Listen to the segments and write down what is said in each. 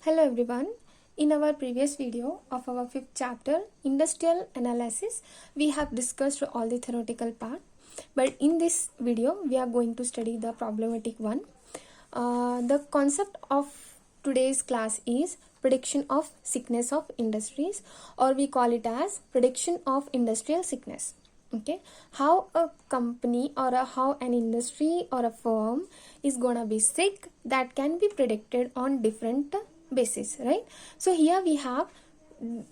Hello everyone. In our previous video of our fifth chapter, Industrial Analysis, we have discussed all the theoretical part. But in this video, we are going to study the problematic one. The concept of today's class is prediction of sickness of industries, or we call it as prediction of industrial sickness. Okay, how a company or how an industry or a firm is gonna be sick, that can be predicted on different basis, right? So here we have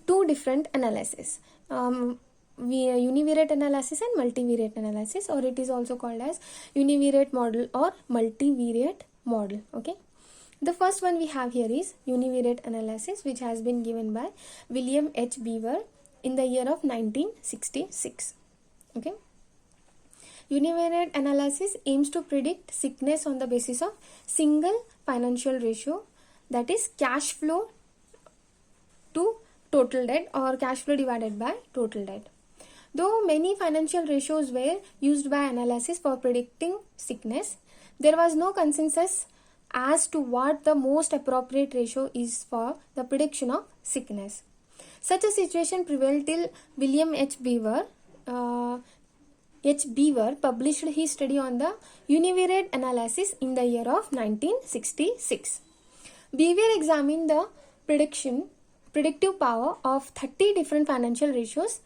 two different analysis, univariate analysis and multivariate analysis, or it is also called as univariate model or multivariate model. Okay, the first one we have here is univariate analysis, which has been given by William H. Beaver in the year of 1966. Okay, univariate analysis aims to predict sickness on the basis of single financial ratio, that is cash flow to total debt or cash flow divided by total debt. Though many financial ratios were used by analysis for predicting sickness, there was no consensus as to what the most appropriate ratio is for the prediction of sickness. Such a situation prevailed till William H. Beaver published his study on the univariate analysis in the year of 1966. Beaver examined the predictive power of 30 different financial ratios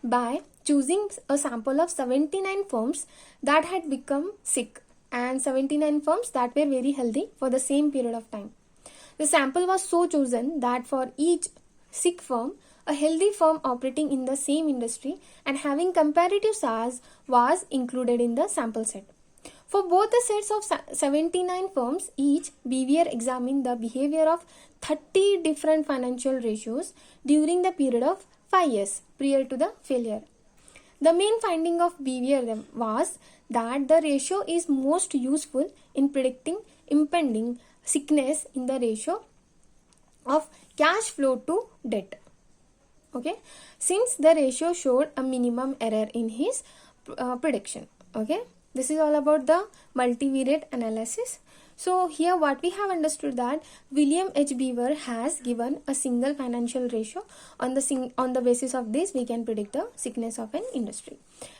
by choosing a sample of 79 firms that had become sick and 79 firms that were very healthy for the same period of time. The sample was so chosen that for each sick firm, a healthy firm operating in the same industry and having comparative size was included in the sample set. For both the sets of 79 firms, each, Beaver examined the behavior of 30 different financial ratios during the period of 5 years prior to the failure. The main finding of Beaver was that the ratio is most useful in predicting impending sickness in the ratio of cash flow to debt. Okay, since the ratio showed a minimum error in his prediction. Okay, this is all about the multivariate analysis. So here what we have understood that William H. Beaver has given a single financial ratio. On the basis of this, we can predict the sickness of an industry.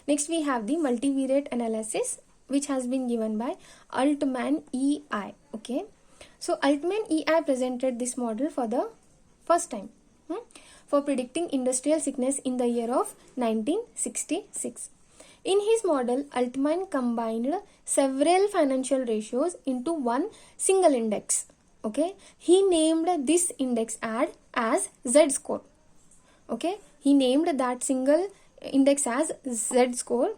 Next we have the multivariate analysis, which has been given by Altman E.I. Okay, so Altman E.I. presented this model for the first time for predicting industrial sickness in the year of 1966. In his model, Altman combined several financial ratios into one single index. Okay, he named this index as Z-score. Okay, he named that single index as Z-score.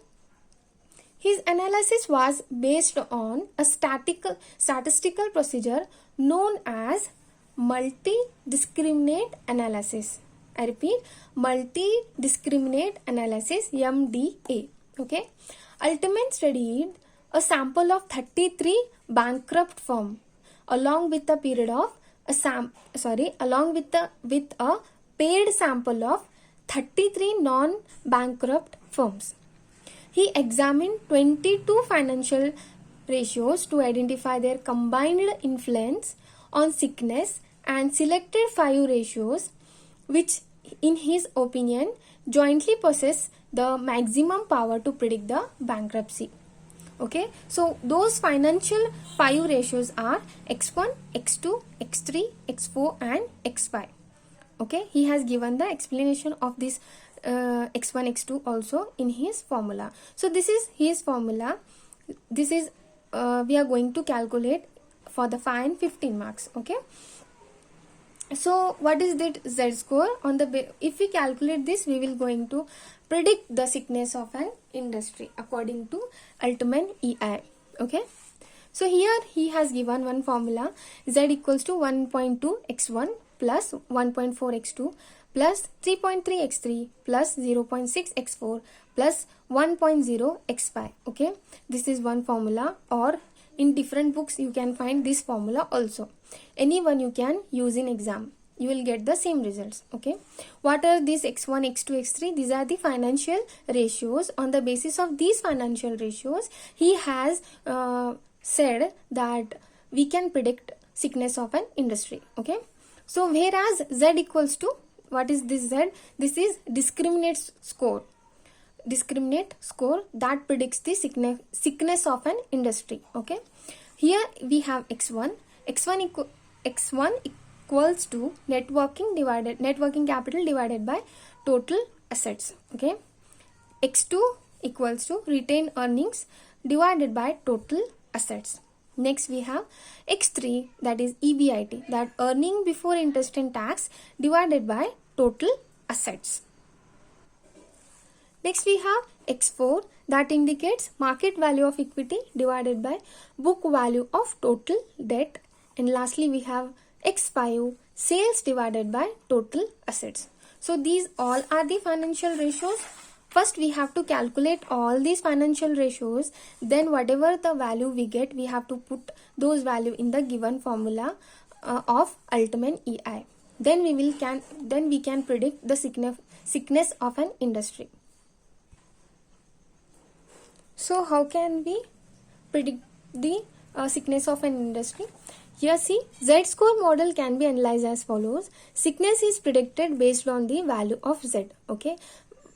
His analysis was based on a statistical procedure known as multi-discriminate analysis. I repeat, multi-discriminate analysis, MDA. Okay, Altman studied a sample of 33 bankrupt firms along with a period of with a paid sample of 33 non-bankrupt firms. He examined 22 financial ratios to identify their combined influence on sickness and selected 5 ratios which in his opinion jointly possess the maximum power to predict the bankruptcy. Okay, so those financial 5 ratios are X1, X2, X3, X4 and X5. Okay, he has given the explanation of this X1, X2 also in his formula. So this is his formula. This is we are going to calculate for the 5 and 15 marks. Okay, so what is that Z-score? If we calculate this, we will going to predict the sickness of an industry according to Altman E.I. Okay, so here he has given one formula: Z equals to 1.2 X1 plus 1.4 X2 plus 3.3 X3 plus 0.6 X4 plus 1.0 X5. Okay, this is one formula, or in different books you can find this formula also. Anyone you can use in exam, you will get the same results. Okay, what are these X1, X2, X3? These are the financial ratios. On the basis of these financial ratios, he has said that we can predict sickness of an industry. Okay, So whereas Z equals to, what is this Z? This is discriminate score that predicts the sickness of an industry. Okay, here we have x1 equals to net working capital divided by total assets. Okay, x2 equals to retained earnings divided by total assets. Next we have x3, that is EBIT, that earning before interest and tax divided by total assets. Next we have x4, that indicates market value of equity divided by book value of total debt. And lastly we have x5, sales divided by total assets. So these all are the financial ratios. First we have to calculate all these financial ratios, then whatever the value we get, we have to put those value in the given formula of Altman EI. Then we can predict the sickness of an industry. So how can we predict the sickness of an industry? Here see, Z-score model can be analyzed as follows. Sickness is predicted based on the value of Z. Okay,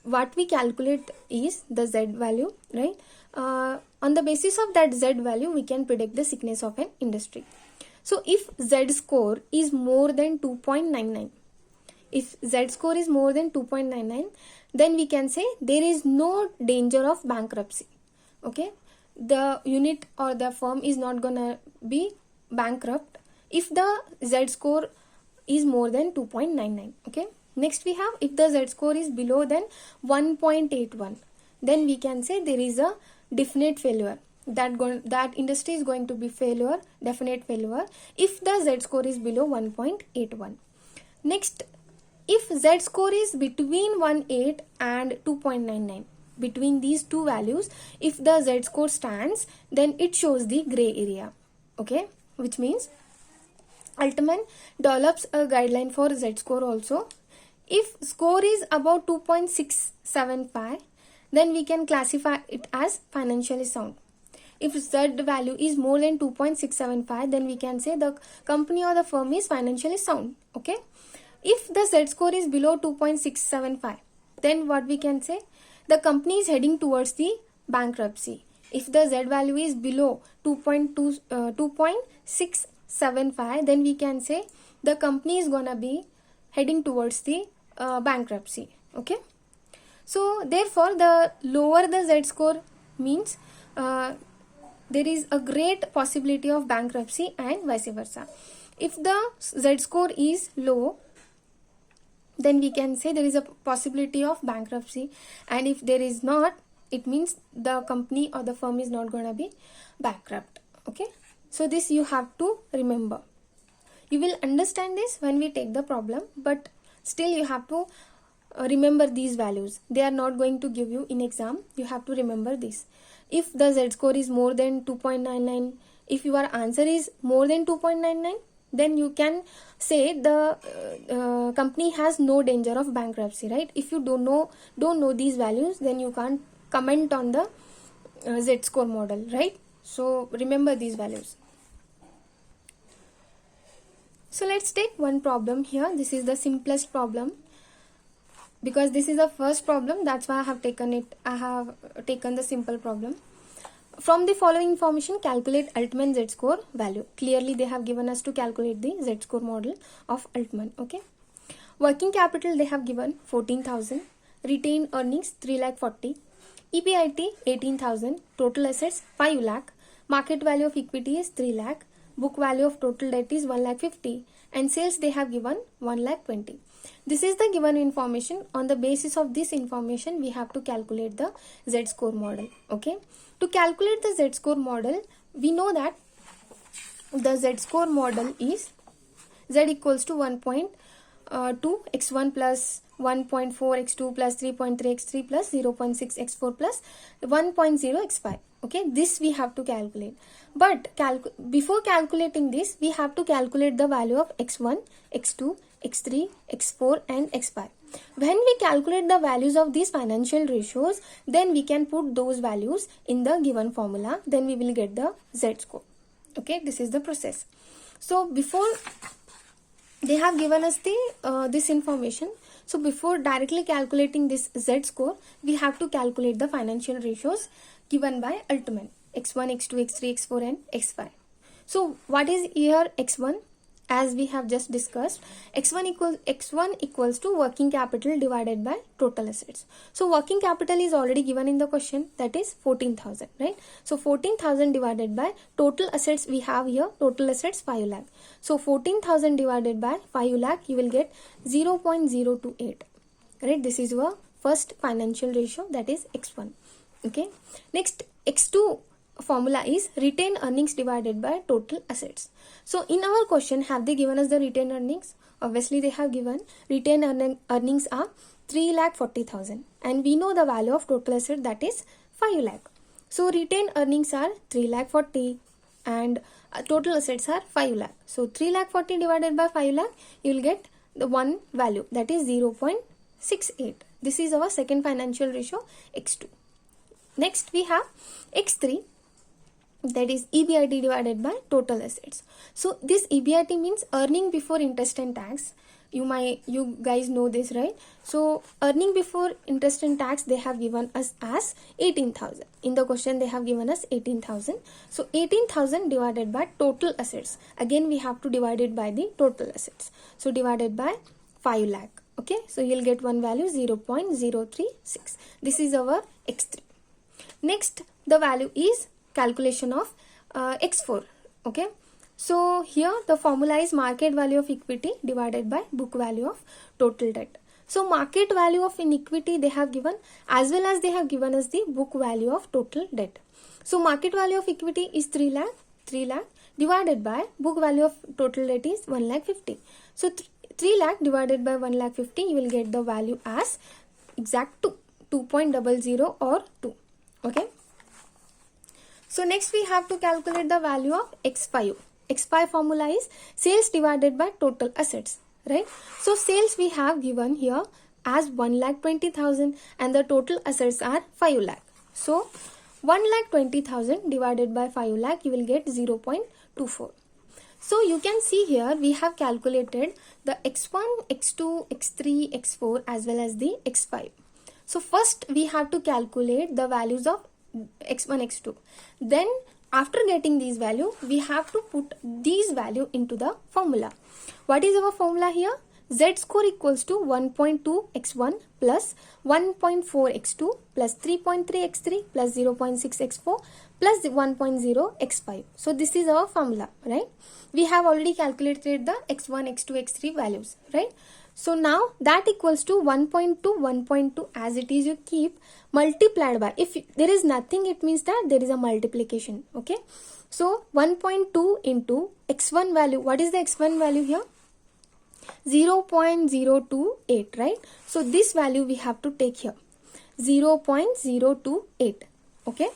what we calculate is the Z value, right? On the basis of that Z value, we can predict the sickness of an industry. So if Z score is more than 2.99, then we can say there is no danger of bankruptcy. Okay, the unit or the firm is not gonna be bankrupt if the Z score is more than 2.99. Okay, next we have, if the Z score is below than 1.81, then we can say there is a definite failure, that industry is going to be definite failure if the Z score is below 1.81. Next, if Z score is between 1.8 and 2.99, between these two values, if the Z score stands, then it shows the gray area. Okay, which means Altman develops a guideline for Z score also. If score is about 2.675, then we can classify it as financially sound. If Z value is more than 2.675, then we can say the company or the firm is financially sound. Okay, if the Z score is below 2.675, then what we can say, the company is heading towards the bankruptcy. If the Z value is below 2.675, then we can say the company is gonna be heading towards the bankruptcy. Okay, so therefore the lower the Z score means there is a great possibility of bankruptcy and vice versa. If the Z score is low, then we can say there is a possibility of bankruptcy, and if there is not, it means the company or the firm is not going to be bankrupt. Okay, so this you have to remember. You will understand this when we take the problem, but still you have to remember these values. They are not going to give you in exam. You have to remember this. If the Z score is more than 2.99, if your answer is more than 2.99, then you can say the company has no danger of bankruptcy, right? If you don't know these values, then you can't comment on the Z score model, right? So remember these values. So let's take one problem here. This is the simplest problem, because this is the first problem, that's why I have taken the simple problem. From the following information, calculate Altman Z score value. Clearly they have given us to calculate the Z score model of Altman. Okay, working capital they have given 14,000, retained earnings 3,40,000, EBIT 18,000, total assets 5 lakh, market value of equity is 3 lakh, book value of total debt is 1,50,000, and sales they have given 1,20,000. This is the given information. On the basis of this information, we have to calculate the Z score model. Okay, to calculate the Z score model, we know that the Z score model is Z equals to 1.2 x1 plus 1.4 x2 plus 3.3 x3 plus 0.6 x4 plus 1.0 x5. Okay, this we have to calculate. But before calculating this, we have to calculate the value of x1, x2, x3, x4 and x5. When we calculate the values of these financial ratios, then we can put those values in the given formula. Then we will get the Z score. Okay, this is the process. So before they have given us the this information. So before directly calculating this Z score, we have to calculate the financial ratios given by Altman: x1, x2, x3, x4 and x5. So what is here x1? As we have just discussed, x1 equals to working capital divided by total assets. So working capital is already given in the question, that is 14,000, right? So 14,000 divided by total assets, we have here total assets 5 lakh. So 14,000 divided by 5 lakh, you will get 0.028, right? This is your first financial ratio, that is x1. Okay, next x2 formula is retained earnings divided by total assets. So in our question, have they given us the retained earnings? Obviously they have given. Retained earnings are 3,40,000 and we know the value of total asset, that is 5 lakh. So retained earnings are 3,40,000 and total assets are 5 lakh. So 3,40,000 divided by 5 lakh, you will get the one value, that is 0.68. This is our second financial ratio, x2. Next we have x3, that is EBIT divided by total assets. So this EBIT means earning before interest and tax. You guys know this, right? So earning before interest and tax, they have given us as 18,000. In the question they have given us 18,000. So 18,000 divided by total assets. Again we have to divide it by the total assets. So divided by 5 lakh. Okay, so you'll get one value, 0.036. This is our x3. Next, the value is calculation of x4. Okay, so here the formula is market value of equity divided by book value of total debt. So market value of in equity they have given, as well as they have given us the book value of total debt. So market value of equity is 3 lakh divided by book value of total debt is 1,50,000. So 3 lakh divided by 1,50,000, you will get the value as exact 2.00 or 2. Okay. So next we have to calculate the value of x5. x5 formula is sales divided by total assets, right? So sales we have given here as 1,20,000 and the total assets are 5 lakh. So 1,20,000 divided by 5 lakh, you will get 0.24. So you can see here we have calculated the x1, x2, x3, x4 as well as the x5. So first we have to calculate the values of x1, x2. Then after getting these value, we have to put these value into the formula. What is our formula here? Z score equals to 1.2 x1 plus 1.4 x2 plus 3.3 x3 plus 0.6 x4 plus 1.0 x5. So this is our formula, right? We have already calculated the x1, x2, x3 values, right? So now that equals to 1.2 as it is, you keep multiplied by, if there is nothing, it means that there is a multiplication. Okay, so 1.2 into x1 value. What is the x1 value here? 0.028, right? So this value we have to take here, 0.028. Okay,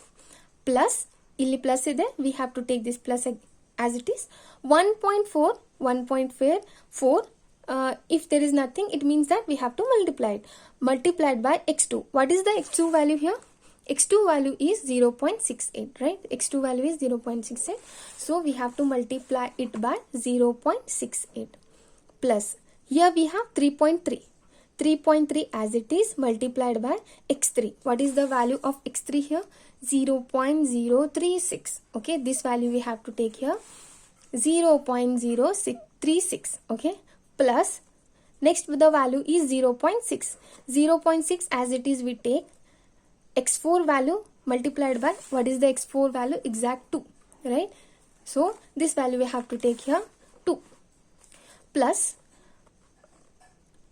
plus illi plus ಇದೆ, we have to take this plus as it is. 1.4 if there is nothing, it means that we have to multiply it. Multiplied by x2. What is the x2 value here? x2 value is 0.68, right? x2 value is 0.68. So we have to multiply it by 0.68 plus here we have 3.3. 3.3 as it is multiplied by x3. What is the value of x3 here? 0.036. Okay, this value we have to take here, 0.036. Okay, plus next the value is 0.6. 0.6 as it is, we take x4 value multiplied by, what is the x4 value? Exact 2, right? So this value we have to take here 2 plus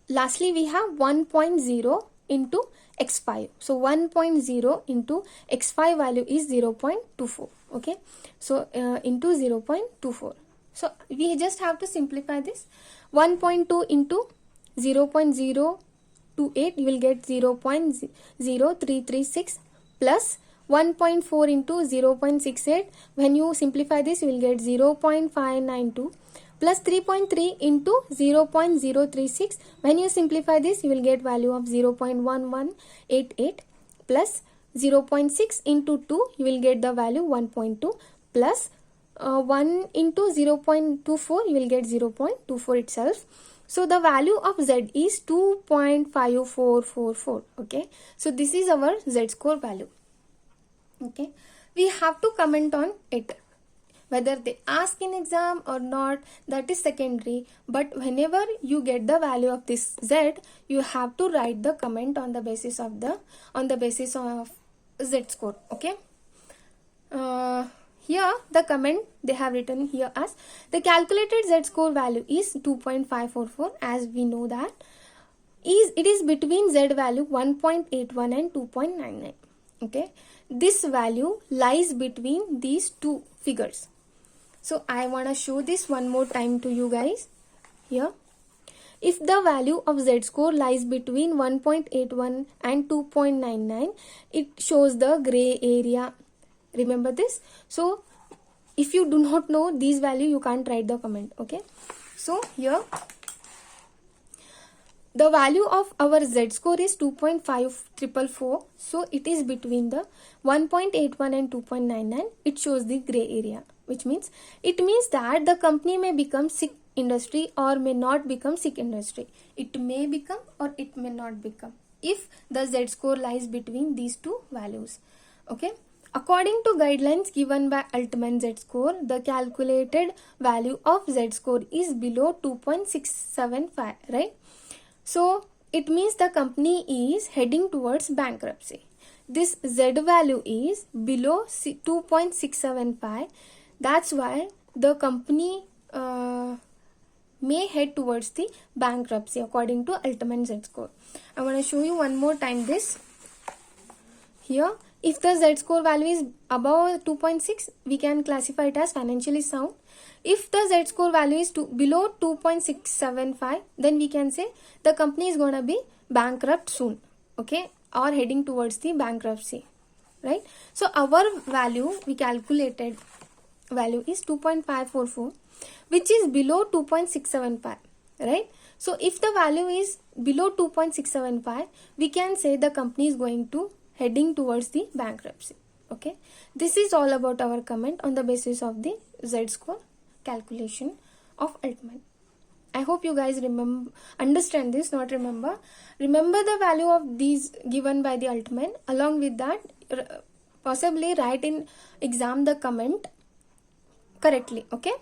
lastly we have 1.0 into x5. So 1.0 into x5 value is 0.24. Okay, so into 0.24. So we just have to simplify this. 1.2 into 0.028, you will get 0.0336 plus 1.4 into 0.68. When you simplify this, you will get 0.592 plus 3.3 into 0.036. When you simplify this, you will get value of 0.1188 plus 0.6 into 2, you will get the value 1.2 plus 1 into 0.24, you will get 0.24 itself. So the value of Z is 2.5444. Okay, so this is our Z score value. Okay, we have to comment on it. Whether they ask in exam or not, that is secondary, but whenever you get the value of this Z, you have to write the comment on the basis of Z score. Okay, here the comment they have written here as the calculated Z score value is 2.544, as we know that it is between Z value 1.81 and 2.99. Okay, this value lies between these two figures. So I want to show this one more time to you guys. Here, if the value of Z score lies between 1.81 and 2.99, it shows the gray area. Remember this. So if you do not know these value, you can't write the comment. Okay, so here the value of our Z score is 2.5444. So it is between the 1.81 and 2.99. It shows the gray area, which means that the company may become sick industry or may not become sick industry. It may become or it may not become if the Z score lies between these two values. Okay, according to guidelines given by Altman Z score, the calculated value of Z score is below 2.675, right? So it means the company is heading towards bankruptcy. This Z value is below 2.675. That's why the company may head towards the bankruptcy according to Altman Z score. I want to show you one more time this. Here, if the Z score value is above 2.6, we can classify it as financially sound. If the Z score value is below 2.675, then we can say the company is going to be bankrupt soon. Okay, or heading towards the bankruptcy, right? So our value, we calculated value is 2.544, which is below 2.675, right? So if the value is below 2.675, we can say the company is going to heading towards the bankruptcy. Okay, this is all about our comment on the basis of the Z score calculation of Altman. I hope you guys understand this, not remember the value of these given by the Altman. Along with that, possibly write in exam the comment correctly. Okay.